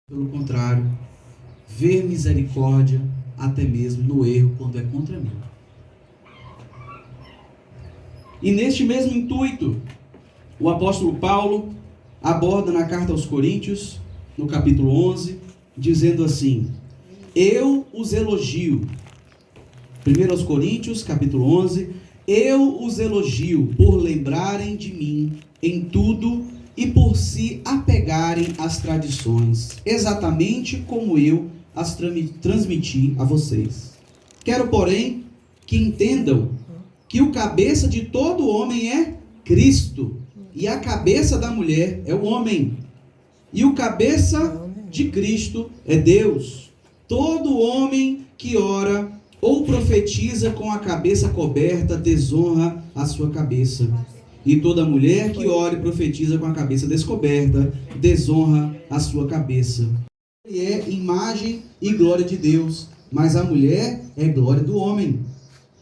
Pelo contrário, ver misericórdia até mesmo no erro quando é contra mim. E neste mesmo intuito, o apóstolo Paulo aborda na carta aos Coríntios, no capítulo 11, dizendo assim: eu os elogio. 1 aos Coríntios, capítulo 11, eu os elogio por lembrarem de mim em tudo e por se apegarem às tradições, exatamente como eu as transmiti a vocês. Quero, porém, que entendam que o cabeça de todo homem é Cristo, e a cabeça da mulher é o homem, e o cabeça de Cristo é Deus. Todo homem que ora ou profetiza com a cabeça coberta desonra a sua cabeça. E toda mulher que ora e profetiza com a cabeça descoberta desonra a sua cabeça. Ele é imagem e glória de Deus, mas a mulher é glória do homem.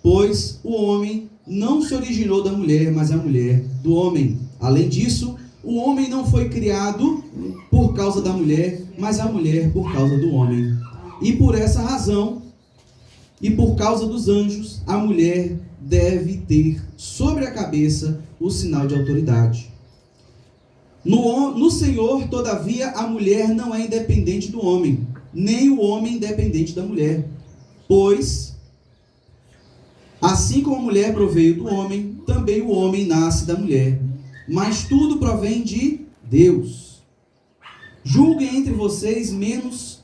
Pois o homem não se originou da mulher, mas a mulher do homem. Além disso, o homem não foi criado por causa da mulher, mas a mulher por causa do homem. E por essa razão, e por causa dos anjos, a mulher deve ter sobre a cabeça o sinal de autoridade. No Senhor, todavia, a mulher não é independente do homem, nem o homem independente da mulher. Pois, assim como a mulher proveio do homem, também o homem nasce da mulher. Mas tudo provém de Deus. Julguem entre vocês mesmos.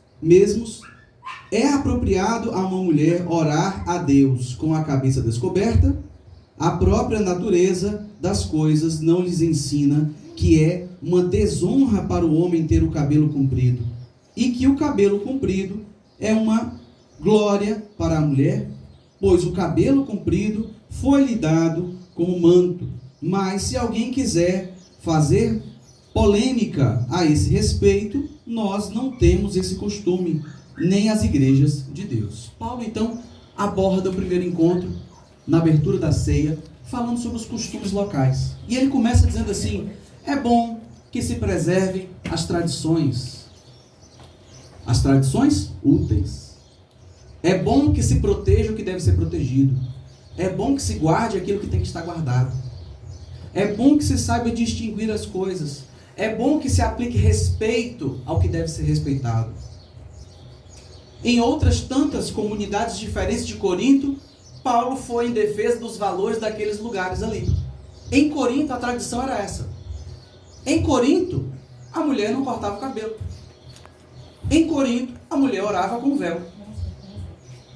É apropriado a uma mulher orar a Deus com a cabeça descoberta? A própria natureza das coisas não lhes ensina que é uma desonra para o homem ter o cabelo comprido, e que o cabelo comprido é uma glória para a mulher, pois o cabelo comprido foi-lhe dado como manto. Mas se alguém quiser fazer polêmica a esse respeito, nós não temos esse costume, nem as igrejas de Deus. Paulo, então, aborda o primeiro encontro, na abertura da ceia, falando sobre os costumes locais. E ele começa dizendo assim: é bom que se preservem as tradições úteis. É bom que se proteja o que deve ser protegido. É bom que se guarde aquilo que tem que estar guardado. É bom que se saiba distinguir as coisas. É bom que se aplique respeito ao que deve ser respeitado. Em outras tantas comunidades diferentes de Corinto, Paulo foi em defesa dos valores daqueles lugares ali. Em Corinto, a tradição era essa. Em Corinto, a mulher não cortava o cabelo. Em Corinto, a mulher orava com véu.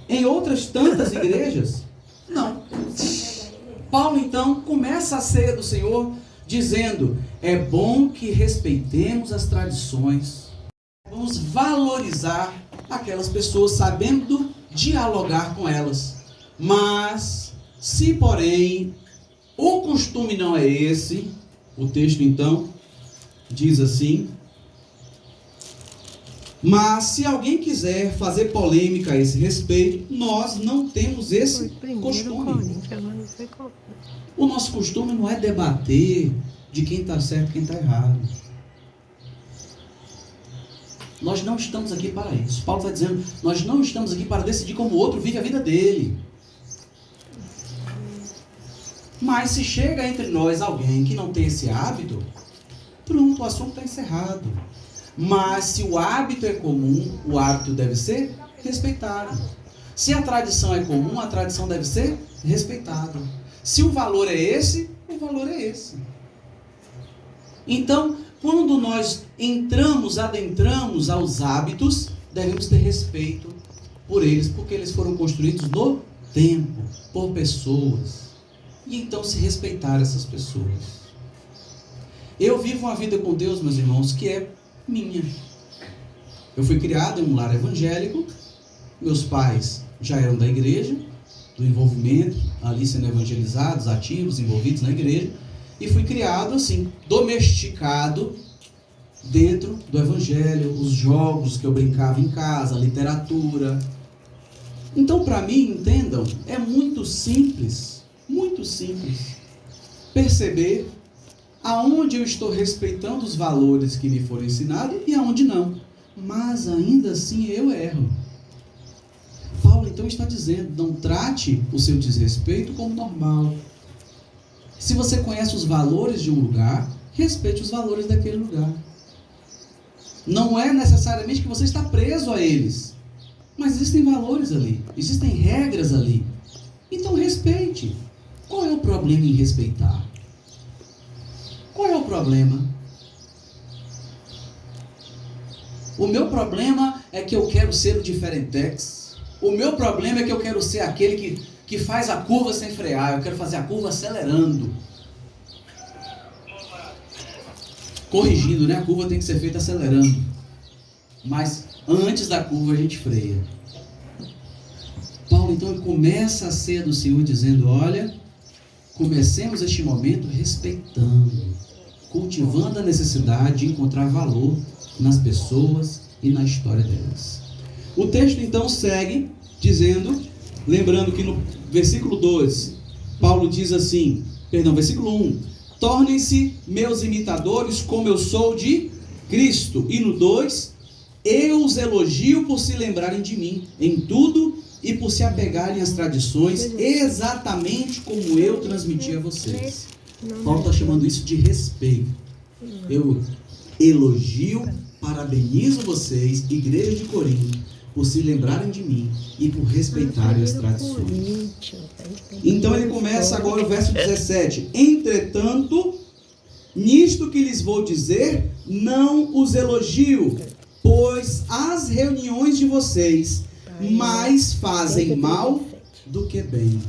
Em outras tantas igrejas, não. Paulo, então, começa a ceia do Senhor dizendo: é bom que respeitemos as tradições. Vamos valorizar aquelas pessoas, sabendo dialogar com elas. Mas, se porém o costume não é esse, o texto então diz assim: mas se alguém quiser fazer polêmica a esse respeito, nós não temos esse costume. O nosso costume não é debater de quem está certo e quem está errado. Nós não estamos aqui para isso. Paulo está dizendo: nós não estamos aqui para decidir como o outro vive a vida dele. Mas se chega entre nós alguém que não tem esse hábito, pronto, o assunto está encerrado. Mas se o hábito é comum, o hábito deve ser respeitado. Se a tradição é comum, a tradição deve ser respeitada. Se o valor é esse, o valor é esse. Então, quando nós adentramos aos hábitos, devemos ter respeito por eles, porque eles foram construídos no tempo, por pessoas. E então se respeitar essas pessoas. Eu vivo uma vida com Deus, meus irmãos, que é minha. Eu fui criado em um lar evangélico, meus pais já eram da igreja, do envolvimento, ali sendo evangelizados, ativos, envolvidos na igreja, e fui criado assim, domesticado dentro do evangelho, os jogos que eu brincava em casa, a literatura. Então, para mim, entendam, é muito simples perceber aonde eu estou respeitando os valores que me foram ensinados e aonde não. mas ainda assim eu erro. Paulo então está dizendo, não trate o seu desrespeito como normal. Se você conhece os valores de um lugar, respeite os valores daquele lugar. Não é necessariamente que você está preso a eles, mas existem valores ali, existem regras ali. Então respeite. Qual é o problema em respeitar? Qual é o problema? O meu problema é que eu quero ser o diferentex. O meu problema é que eu quero ser aquele que faz a curva sem frear. Eu quero fazer a curva acelerando. Corrigindo, né? A curva tem que ser feita acelerando. Mas antes da curva a gente freia. Paulo então ele começa a ceia do Senhor dizendo, olha, comecemos este momento respeitando, cultivando a necessidade de encontrar valor nas pessoas e na história delas. O texto então segue dizendo, lembrando que no versículo 2, Paulo diz assim, versículo 1, tornem-se meus imitadores como eu sou de Cristo. E no 2, eu os elogio por se lembrarem de mim em tudo e por se apegarem às tradições exatamente como eu transmiti a vocês. Paulo está chamando isso de respeito. Eu elogio, parabenizo vocês, igreja de Corinto, por se lembrarem de mim e por respeitarem as tradições. Então ele começa agora o verso 17. Entretanto, nisto que lhes vou dizer, não os elogio, pois as reuniões de vocês mais fazem mal do que bem.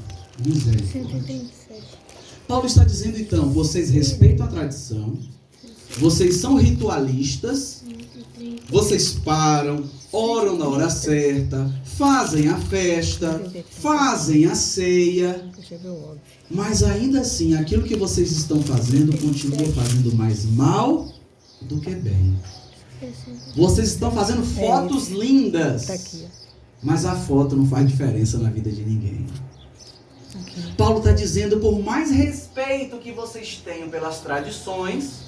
Misericórdia. Paulo está dizendo então, vocês respeitam a tradição, vocês são ritualistas, vocês param, oram na hora certa, fazem a festa, fazem a ceia, mas ainda assim, aquilo que vocês estão fazendo continua fazendo mais mal do que bem. Vocês estão fazendo fotos lindas, mas a foto não faz diferença na vida de ninguém. Paulo está dizendo, por mais respeito que vocês tenham pelas tradições,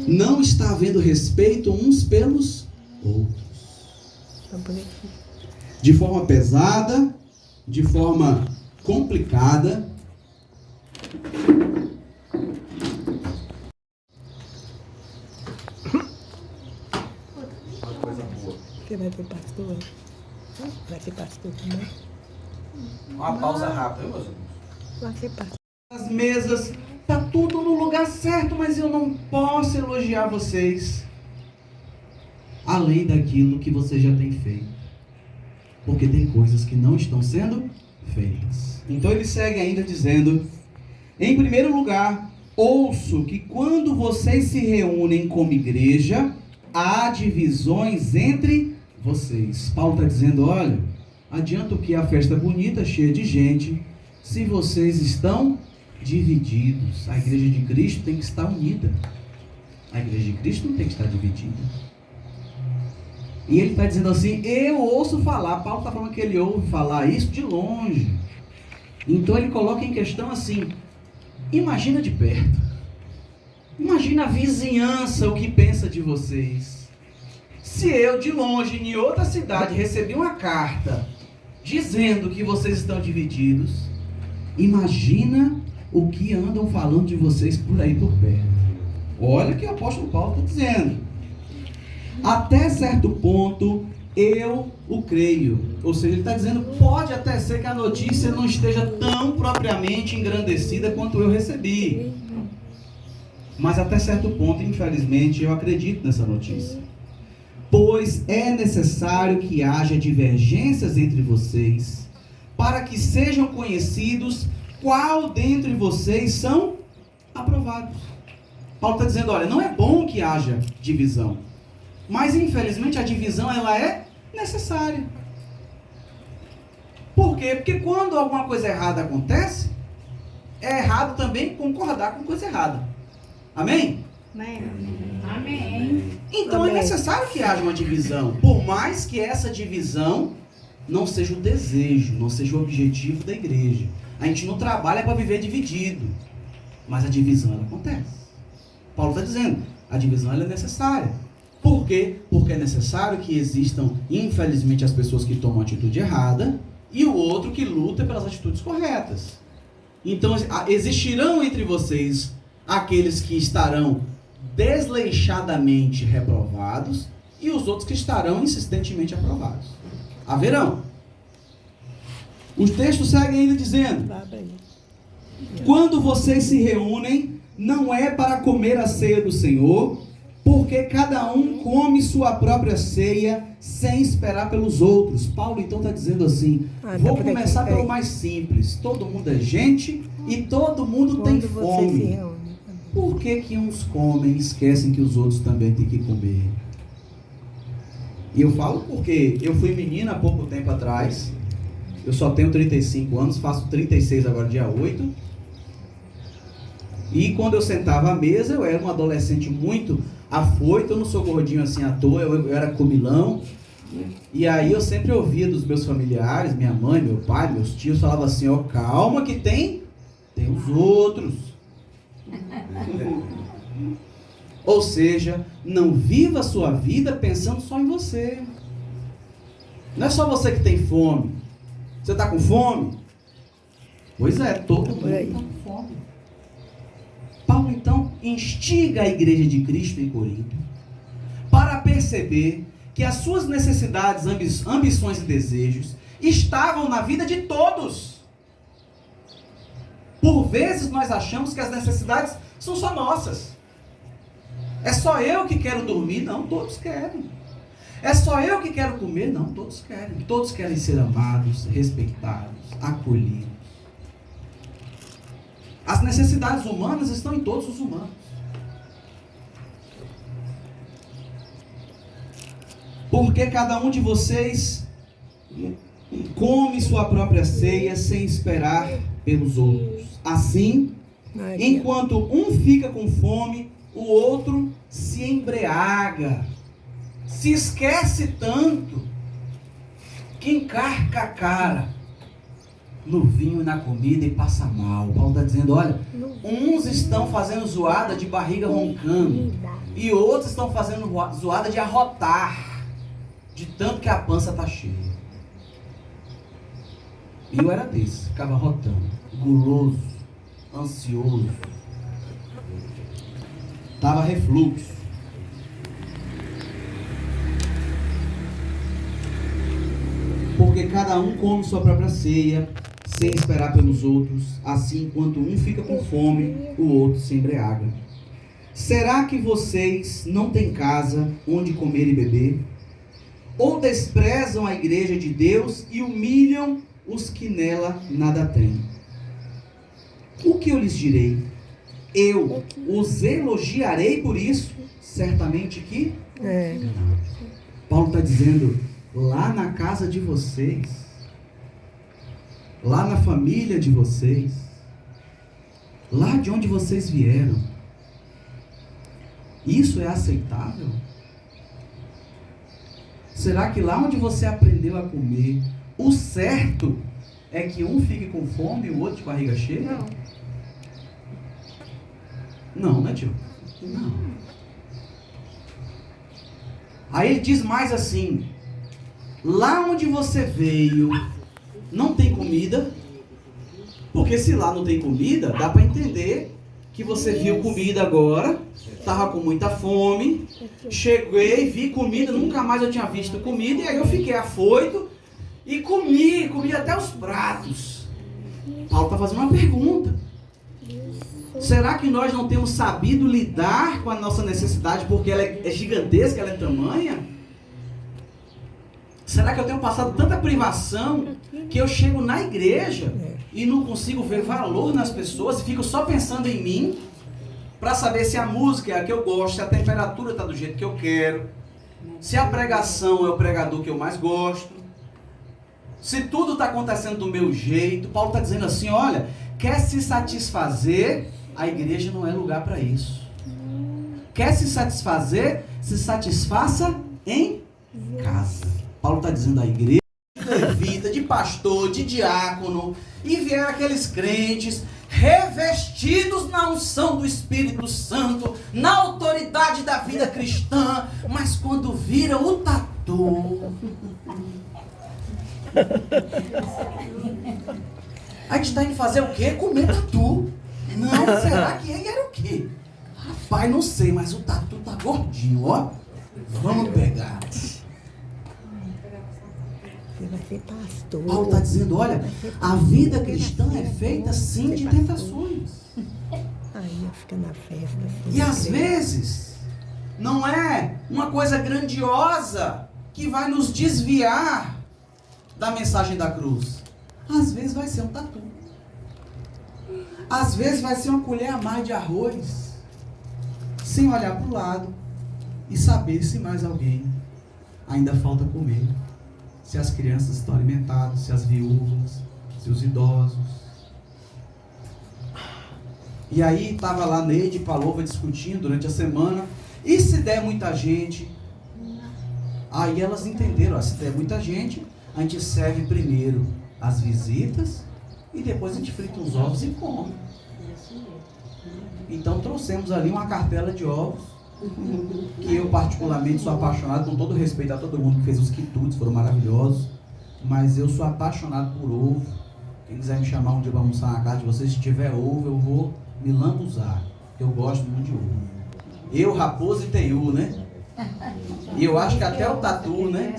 não está havendo respeito uns pelos outros. De forma pesada, de forma complicada. Uma coisa boa. Você vai ter pastor? Vai ter pastor também? Uma pausa rápida, meus irmãos. Vai ter pastor. As mesas, tá tudo no lugar certo, mas eu não posso elogiar vocês além daquilo que você já tem feito, porque tem coisas que não estão sendo feitas. Então ele segue ainda dizendo, em primeiro lugar, ouço que quando vocês se reúnem como igreja, há divisões entre vocês. Paulo está dizendo, olha, adianta o que a festa bonita, cheia de gente, se vocês estão divididos. A igreja de Cristo tem que estar unida. A igreja de Cristo não tem que estar dividida. E ele está dizendo assim, eu ouço falar. Paulo está falando que ele ouve falar isso de longe. Então ele coloca em questão assim, imagina de perto. Imagina a vizinhança, o que pensa de vocês. Se eu de longe, em outra cidade, recebi uma carta dizendo que vocês estão divididos, imagina o que andam falando de vocês por aí por perto. Olha o que o apóstolo Paulo está dizendo. Até certo ponto, eu o creio. Ou seja, ele está dizendo, pode até ser que a notícia não esteja tão propriamente engrandecida quanto eu recebi. Mas até certo ponto, infelizmente, eu acredito nessa notícia. Pois é necessário que haja divergências entre vocês, para que sejam conhecidos qual dentre vocês são aprovados. Paulo está dizendo, olha, não é bom que haja divisão, mas infelizmente a divisão ela é necessária. Por quê? Porque quando alguma coisa errada acontece, é errado também concordar com coisa errada. Amém? Amém. Então é necessário que haja uma divisão, por mais que essa divisão não seja o desejo, não seja o objetivo da igreja. A gente não trabalha para viver dividido, mas a divisão ela acontece. Paulo está dizendo, A divisão ela é necessária. Por quê? Porque é necessário que existam, infelizmente, as pessoas que tomam a atitude errada e o outro que luta pelas atitudes corretas. Então, existirão entre vocês aqueles que estarão desleixadamente reprovados e os outros que estarão insistentemente aprovados. Haverão. O texto segue ainda dizendo: quando vocês se reúnem, não é para comer a ceia do Senhor, porque cada um come sua própria ceia sem esperar pelos outros. Paulo então está dizendo assim: vou começar pelo mais simples. Todo mundo é gente e todo mundo tem fome. Por que uns comem e esquecem que os outros também têm que comer? E eu falo porque eu fui menina há pouco tempo atrás. Eu só tenho 35 anos, faço 36 agora dia 8. E quando eu sentava à mesa, eu era um adolescente muito afoito, eu não sou gordinho assim à toa, eu era comilão. E aí eu sempre ouvia dos meus familiares, minha mãe, meu pai, meus tios, falavam assim: ó, calma que tem os outros. Ou seja, não viva a sua vida pensando só em você. Não é só você que tem fome. Você está com fome? Pois é, todo mundo está com fome. Paulo então instiga a igreja de Cristo em Corinto para perceber que as suas necessidades, ambições e desejos estavam na vida de todos. Por vezes nós achamos que as necessidades são só nossas. É só eu que quero dormir? Não, todos querem. É só eu que quero comer? Não, todos querem. Todos querem ser amados, respeitados, acolhidos. As necessidades humanas estão em todos os humanos. Porque cada um de vocês come sua própria ceia sem esperar pelos outros. Assim, enquanto um fica com fome, o outro se embriaga. Se esquece tanto que encarca a cara no vinho e na comida e passa mal. Paulo está dizendo: olha, uns estão fazendo zoada de barriga roncando e outros estão fazendo zoada de arrotar, de tanto que a pança está cheia. E eu era desse, ficava arrotando, guloso, ansioso, estava refluxo. Porque cada um come sua própria ceia, sem esperar pelos outros. Assim, enquanto um fica com fome, o outro se embriaga. Será que vocês não têm casa onde comer e beber? Ou desprezam a igreja de Deus e humilham os que nela nada têm? O que eu lhes direi? Eu os elogiarei por isso? Certamente que não. Paulo está dizendo: lá na casa de vocês, lá na família de vocês, lá de onde vocês vieram, isso é aceitável? Será que lá onde você aprendeu a comer, o certo é que um fique com fome e o outro de barriga cheia? Não, né, tio? Não. Aí ele diz mais assim: lá onde você veio, não tem comida? Porque se lá não tem comida, dá para entender que você viu comida agora, estava com muita fome, cheguei, vi comida, nunca mais eu tinha visto comida, e aí eu fiquei afoito e comi até os pratos. Paulo está fazendo uma pergunta: será que nós não temos sabido lidar com a nossa necessidade porque ela é gigantesca, ela é tamanha? Será que eu tenho passado tanta privação que eu chego na igreja e não consigo ver valor nas pessoas e fico só pensando em mim para saber se a música é a que eu gosto, se a temperatura está do jeito que eu quero, se a pregação é o pregador que eu mais gosto, se tudo está acontecendo do meu jeito? Paulo está dizendo assim: olha, quer se satisfazer, a igreja não é lugar para isso. Quer se satisfazer, se satisfaça em casa. Paulo está dizendo à igreja, de levita, de pastor, de diácono, e vieram aqueles crentes revestidos na unção do Espírito Santo, na autoridade da vida cristã, mas quando vira o tatu, a gente está indo fazer o quê? Comer tatu. Não, será que ele era o quê? Rapaz, não sei, mas o tatu tá gordinho, ó. Vamos pegar. Você vai ser pastor. Paulo está dizendo, olha, a vida cristã é feita sim de tentações. Aí fica na festa. E às vezes, não é uma coisa grandiosa que vai nos desviar da mensagem da cruz. Às vezes vai ser um tatu. Às vezes vai ser uma colher a mais de arroz, sem olhar para o lado e saber se mais alguém ainda falta comer. Se as crianças estão alimentadas, se as viúvas, se os idosos. E aí estava lá Neide e Paloma discutindo durante a semana. E se der muita gente? Aí elas entenderam, ó, se der muita gente, a gente serve primeiro as visitas e depois a gente frita os ovos e come. Então trouxemos ali uma cartela de ovos, que eu particularmente sou apaixonado, com todo respeito a todo mundo que fez os quitutes, foram maravilhosos, mas eu sou apaixonado por ovo. Quem quiser me chamar um dia para almoçar na casa de vocês, se tiver ovo, eu vou me lambuzar, eu gosto muito de ovo. Eu, Raposo e Teiu, né? E eu acho que até o Tatu, né?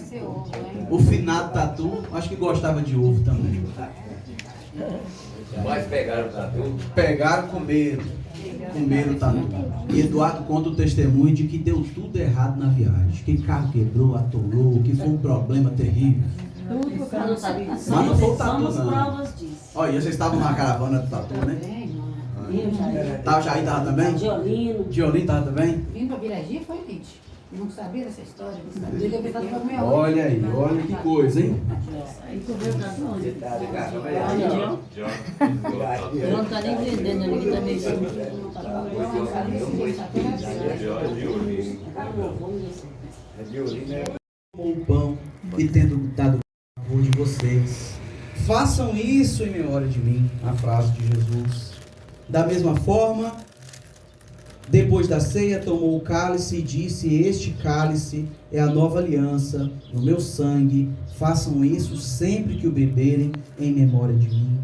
O finado Tatu, acho que gostava de ovo também. Mas pegaram o tatu? Pegaram, comeram o tatu. E Eduardo conta o testemunho de que deu tudo errado na viagem. Que carro quebrou, atolou, que foi um problema terrível. Mas não foi o tatu, não. Olha, vocês estavam na caravana do tatu, né? Tava Jair, tava também? Diolinho tava também? Vim pra Biragi foi Nietzsche. Não sabia dessa história. Não sabia que eu pensava pra minha hora. Olha aí, olha que coisa, hein? Aí tu veio pra onde? Não tá nem vendendo ali que tá meio Com o pão e tendo dado favor de vocês. Façam isso em memória de mim, a frase de Jesus. Da mesma forma, depois da ceia, tomou o cálice e disse: este cálice é a nova aliança no meu sangue. Façam isso sempre que o beberem em memória de mim.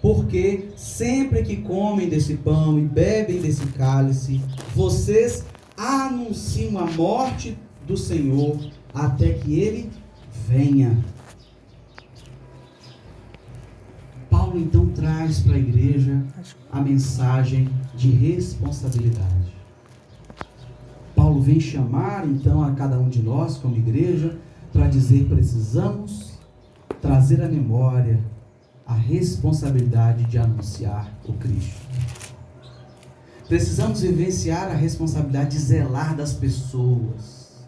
Porque sempre que comem desse pão e bebem desse cálice, vocês anunciam a morte do Senhor até que Ele venha. Paulo então traz para a igreja a mensagem de responsabilidade. Paulo vem chamar então a cada um de nós como igreja para dizer: precisamos trazer à memória a responsabilidade de anunciar o Cristo. Precisamos vivenciar a responsabilidade de zelar das pessoas.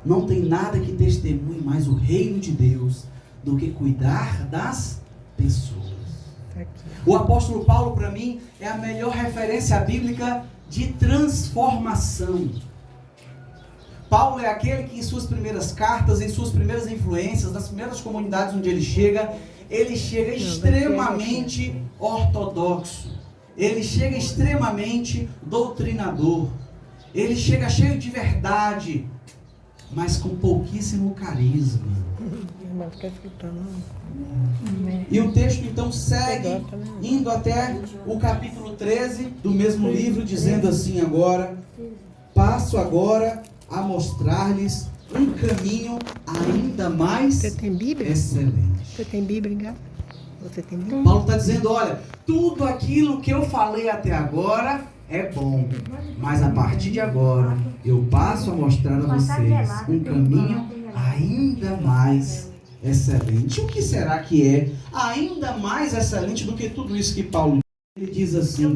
Não tem nada que testemunhe mais o reino de Deus do que cuidar das pessoas. O apóstolo Paulo, para mim, é a melhor referência bíblica de transformação. Paulo é aquele que em suas primeiras cartas, em suas primeiras influências, nas primeiras comunidades onde ele chega extremamente ortodoxo. Ele chega extremamente doutrinador. Ele chega cheio de verdade, mas com pouquíssimo carisma. E o texto então segue, indo até o capítulo 13 do mesmo livro, dizendo assim agora: passo agora a mostrar-lhes um caminho ainda mais Você tem Bíblia? excelente. Você tem Bíblia, Gá? Você tem Bíblia? Paulo está dizendo: olha, tudo aquilo que eu falei até agora é bom, mas a partir de agora eu passo a mostrar a vocês um caminho ainda mais excelente. O que será que é ainda mais excelente do que tudo isso que Paulo diz? Ele diz assim: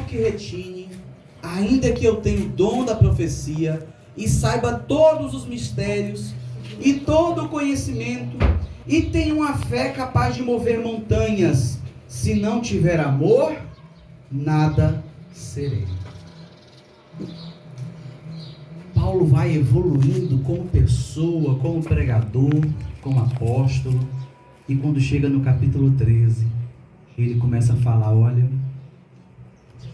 que retine, ainda que eu tenha o dom da profecia e saiba todos os mistérios e todo o conhecimento e tenha uma fé capaz de mover montanhas, se não tiver amor, nada serei. Paulo vai evoluindo como pessoa, como pregador, como apóstolo, e quando chega no capítulo 13, ele começa a falar: olha,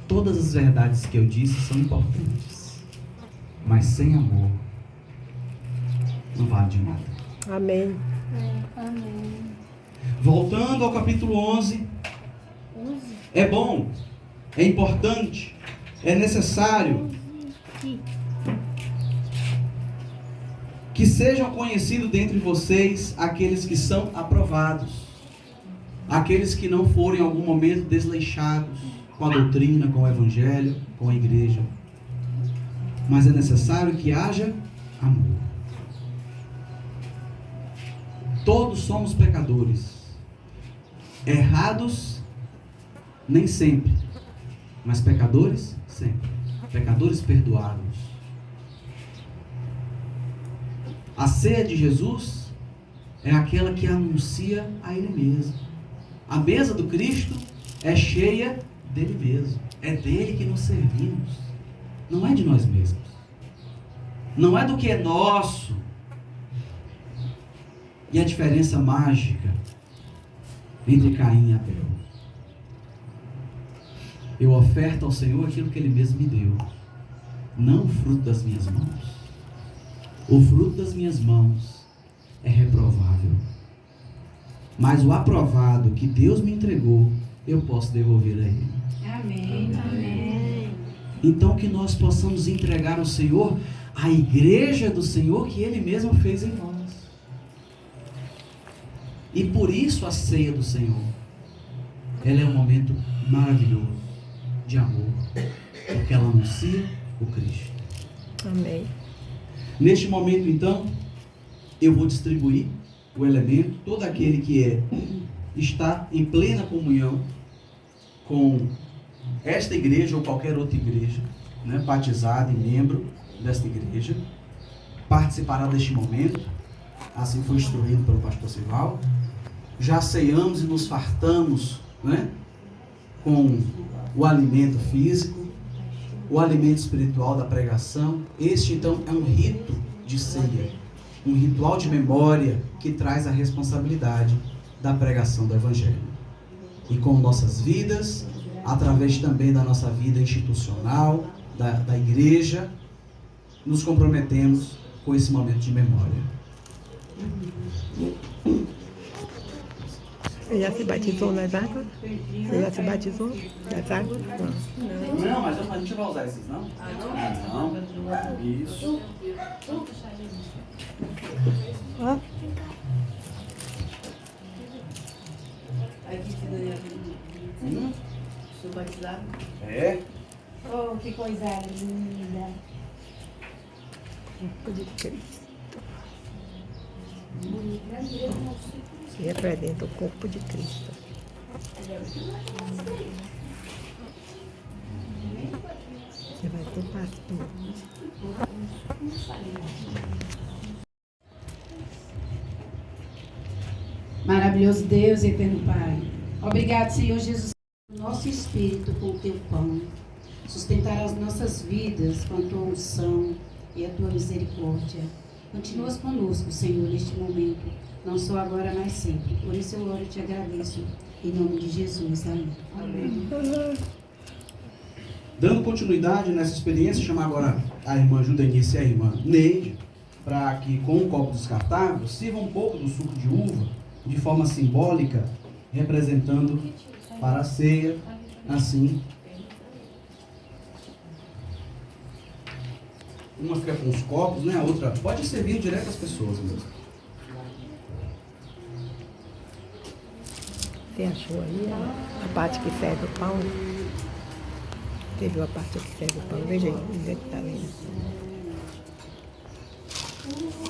todas as verdades que eu disse são importantes, mas sem amor não vale de nada. Amém. Amém. Voltando ao capítulo 11, é bom, é importante, é necessário que sejam conhecidos dentre vocês aqueles que são aprovados, aqueles que não foram em algum momento desleixados com a doutrina, com o evangelho, com a igreja. Mas é necessário que haja amor. Todos somos pecadores, errados nem sempre, mas pecadores sempre, pecadores perdoados. A ceia de Jesus é aquela que anuncia a Ele mesmo. A mesa do Cristo é cheia dele mesmo. É dele que nos servimos. Não é de nós mesmos. Não é do que é nosso. E a diferença mágica entre Caim e Abel. Eu oferto ao Senhor aquilo que Ele mesmo me deu. Não o fruto das minhas mãos. O fruto das minhas mãos é reprovável. Mas o aprovado que Deus me entregou, eu posso devolver a Ele. Amém. Amém. Então que nós possamos entregar ao Senhor a igreja do Senhor que Ele mesmo fez em nós. E por isso a ceia do Senhor, ela é um momento maravilhoso de amor, porque ela anuncia o Cristo. Amém. Neste momento, então, eu vou distribuir o elemento. Todo aquele que está em plena comunhão com esta igreja ou qualquer outra igreja, né, batizado e membro desta igreja, participará deste momento. Assim foi instruído pelo pastor Sival. Já ceiamos e nos fartamos, né, com o alimento físico, o alimento espiritual da pregação. Este então é um rito de ceia, um ritual de memória que traz a responsabilidade da pregação do Evangelho. E com nossas vidas, através também da nossa vida institucional, da igreja, nos comprometemos com esse momento de memória. Você já se batizou nas águas? Você já se batizou nas águas? Não. Não, mas a gente vai usar esses, não? Não. Isso. Ó. Aqui te deu sou batizado. É. Oh, que coisa linda. Corpo de Cristo. Que representa o corpo de Cristo. Você vai ser pastor. Maravilhoso Deus, eterno Pai. Obrigado, Senhor Jesus, pelo nosso espírito com o teu pão. Sustentar as nossas vidas com a tua unção e a tua misericórdia. Continuas conosco, Senhor, neste momento. Não só agora, mas sempre. Por isso eu oro e te agradeço. Em nome de Jesus. Amém. Amém. Dando continuidade nessa experiência, chamar agora a irmã Judenice e a irmã Neide, para que com um copo descartável sirva um pouco do suco de uva, de forma simbólica, representando para a ceia, assim. Uma fica com os copos, né? A outra pode servir direto às pessoas mesmo. Você achou aí a parte que serve o pão? Você viu a parte que serve o pão? Veja aí, onde é que está vendo?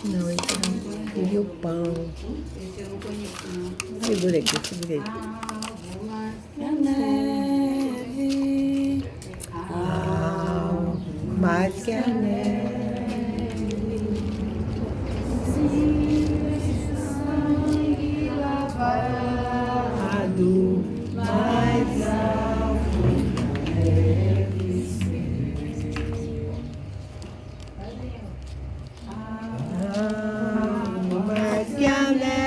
Não, esse não. Você viu o pão. Esse eu não conheço, não. Segura aqui, segura aqui. A neve. Mais que a neve. Sangue lavado, Mais alto deve ser. Mais que a neve.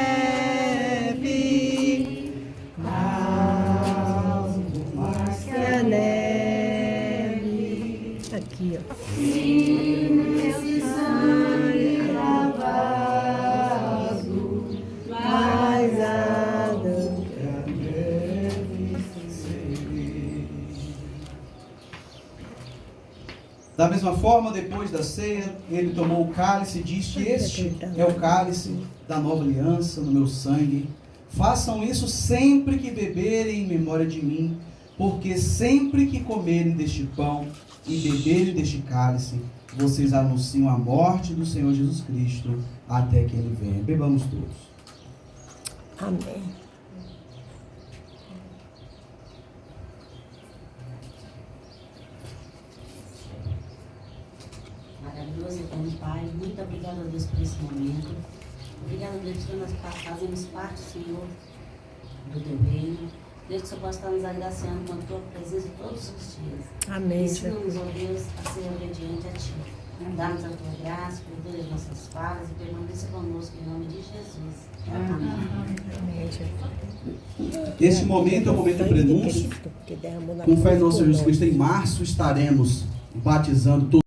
mesma forma, depois da ceia, ele tomou o cálice e disse: este é o cálice da nova aliança no meu sangue. Façam isso sempre que beberem em memória de mim, porque sempre que comerem deste pão e beberem deste cálice, vocês anunciam a morte do Senhor Jesus Cristo até que ele venha. Bebamos todos. Amém. Maravilhoso e eterno Pai, muito obrigado a Deus por esse momento. Obrigado a Deus que nós fazemos parte, Senhor, do teu reino. Deus, que só possa estar nos agraciando com a tua presença todos os dias. Amém. Ensina-nos, ó Deus, a ser obediente a ti. Dá-nos a tua graça, perdoa as nossas falhas e permaneça conosco em nome de Jesus. Amém. Amém, Jesus. Esse momento é o momento do prenúncio. Com fé em nosso Senhor Jesus Cristo, em março estaremos batizando todos.